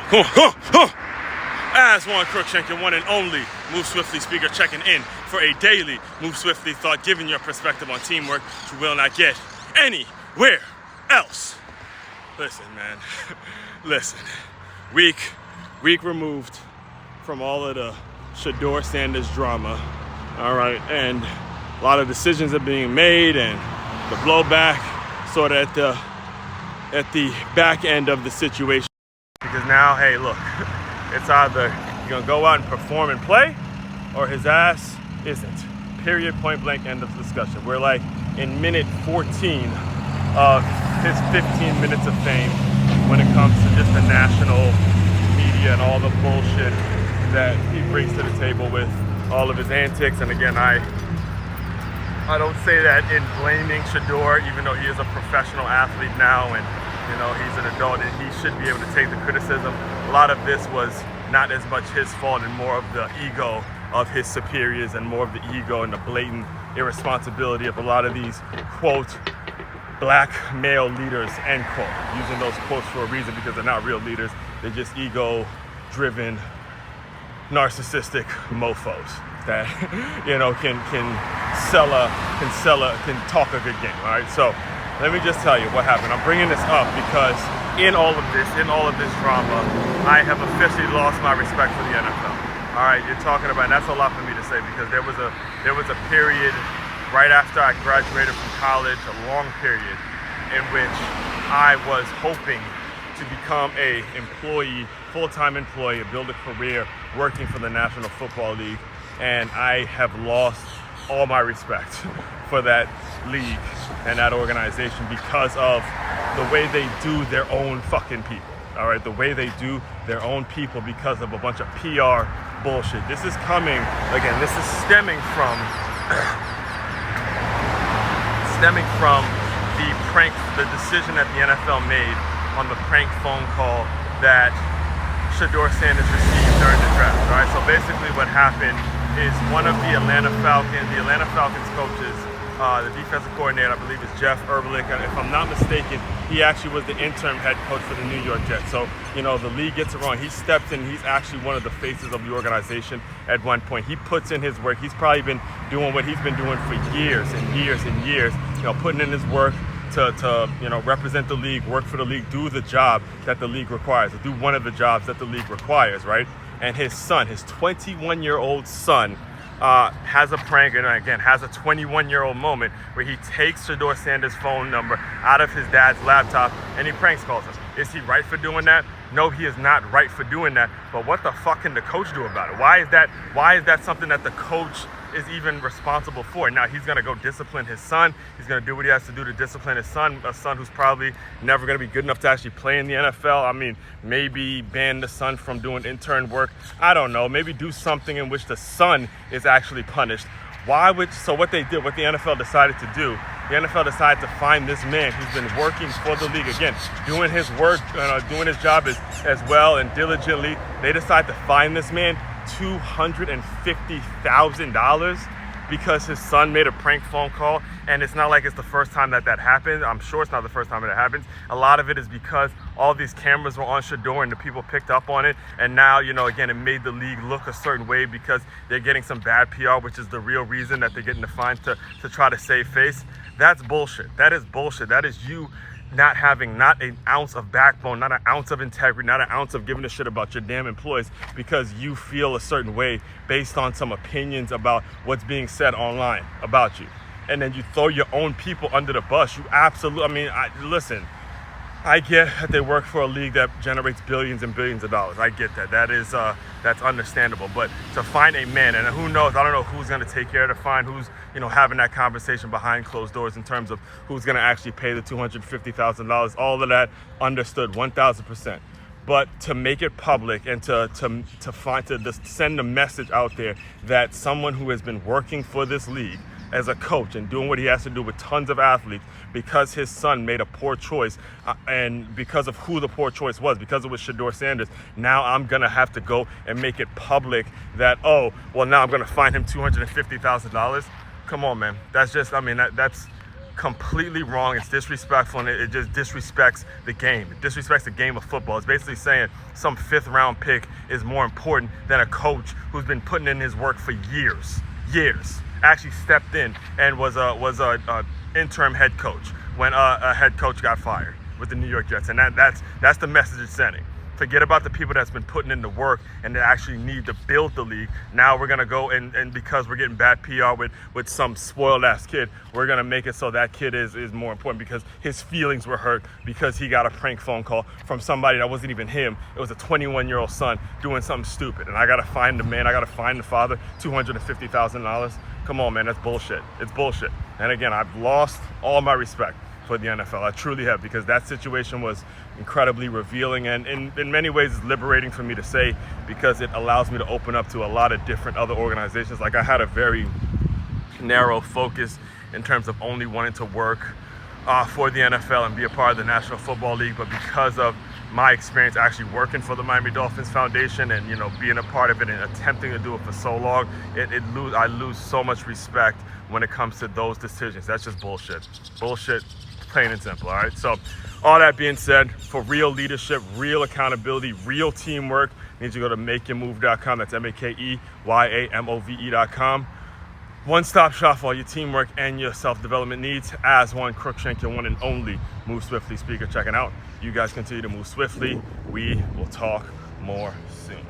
Come on, come on, come on. As Warren Crookshank, your one and only Move Swiftly speaker, checking in for a daily Move Swiftly thought, giving your perspective on teamwork you will not get anywhere else. Listen, man. Listen. Week removed from all of the Shedeur Sanders drama. All right, and a lot of decisions are being made, and the blowback sort of at the back end of the situation. Because now, hey, look, it's either you're gonna go out and perform and play, or his ass isn't. Period, point blank, end of discussion. We're like in minute 14 of his 15 minutes of fame when it comes to just the national media and all the bullshit that he brings to the table with all of his antics. And again, I don't say that in blaming Shedeur, even though he is a professional athlete now and he's an adult and he should be able to take the criticism. A lot of this was not as much his fault and more of the ego of his superiors and more of the ego and the blatant irresponsibility of a lot of these, quote, black male leaders, end quote. Using those quotes for a reason because they're not real leaders. They're just ego-driven, narcissistic mofos that, can talk a good game, all right? So let me just tell you what happened. I'm bringing this up because in all of this drama, I have officially lost my respect for the NFL. All right, you're talking about, and that's a lot for me to say because there was a period right after I graduated from college, a long period in which I was hoping to become a full-time employee, build a career working for the National Football League, and I have lost all my respect for that league and that organization because of the way they do their own fucking people. All right, the way they do their own people because of a bunch of PR bullshit. This is stemming from the decision that the NFL made on the prank phone call that Shedeur Sanders received during the draft. All right, so basically what happened is one of the Atlanta Falcons coaches, the defensive coordinator, I believe is Ulbrich, and if I'm not mistaken, he actually was the interim head coach for the New York Jets. So, the league gets it wrong. He stepped in. He's actually one of the faces of the organization at one point. He puts in his work. He's probably been doing what he's been doing for years and years and years, putting in his work to represent the league, work for the league, do the job that the league requires, or do one of the jobs that the league requires, right? And his son, his 21-year-old son, has a prank, and again, has a 21-year-old moment where he takes Shedeur Sanders' phone number out of his dad's laptop and he pranks calls him. Is he right for doing that? No, he is not right for doing that. But what the fuck can the coach do about it? Why is that something that the coach is even responsible for? Now he's gonna go discipline his son. He's gonna do what he has to do to discipline his son, a son who's probably never gonna be good enough to actually play in the NFL. I mean, maybe ban the son from doing intern work. I don't know. Maybe do something in which the son is actually punished. So what the NFL decided to do, the NFL decided to find this man who's been working for the league, again, doing his work, doing his job as well and diligently. They decided to find this man $250,000 because his son made a prank phone call. And it's not like it's the first time that happened. I'm sure it's not the first time that it happens. A lot of it is because all these cameras were on Shedeur and the people picked up on it. And now, again, it made the league look a certain way because they're getting some bad PR, which is the real reason that they're getting the fines to try to save face. That's bullshit. That is bullshit. That is you not having not an ounce of backbone, not an ounce of integrity, not an ounce of giving a shit about your damn employees because you feel a certain way based on some opinions about what's being said online about you. And then you throw your own people under the bus. You absolutely, listen, I get that they work for a league that generates billions and billions of dollars. I get that. That's understandable. But to find a man, and who knows, I don't know who's going to take care of to find who's, having that conversation behind closed doors in terms of who's going to actually pay the $250,000. All of that understood 1,000%. But to make it public and to send a message out there that someone who has been working for this league as a coach and doing what he has to do with tons of athletes because his son made a poor choice and because of who the poor choice was, because it was Shedeur Sanders, now I'm going to have to go and make it public that, now I'm going to fine him $250,000. Come on, man. That's just, completely wrong. It's disrespectful, and it just disrespects the game. It disrespects the game of football. It's basically saying some 5th round pick is more important than a coach who's been putting in his work for years. Actually stepped in and was a interim head coach when a head coach got fired with the New York Jets, and that's the message it's sending. Forget about the people that's been putting in the work and that actually need to build the league. Now we're gonna go and because we're getting bad PR with some spoiled ass kid, we're gonna make it so that kid is more important because his feelings were hurt because he got a prank phone call from somebody that wasn't even him. It was a 21-year-old son doing something stupid, and I gotta find the man, I gotta find the father, $250,000. Come on, man, that's bullshit. It's bullshit. And again, I've lost all my respect for the NFL. I truly have, because that situation was incredibly revealing and in many ways is liberating for me to say, because it allows me to open up to a lot of different other organizations. Like, I had a very narrow focus in terms of only wanting to work for the NFL and be a part of the National Football League, but because of my experience actually working for the Miami Dolphins Foundation and, you know, being a part of it and attempting to do it for so long, I lose so much respect when it comes to those decisions. That's just bullshit. Bullshit, plain and simple, all right? So all that being said, for real leadership, real accountability, real teamwork, you need to go to makeyourmove.com. That's MakeYamove.com. One-stop shop for all your teamwork and your self-development needs. As one, Crookshank, your one and only Move Swiftly speaker, checking out. You guys continue to move swiftly. We will talk more soon.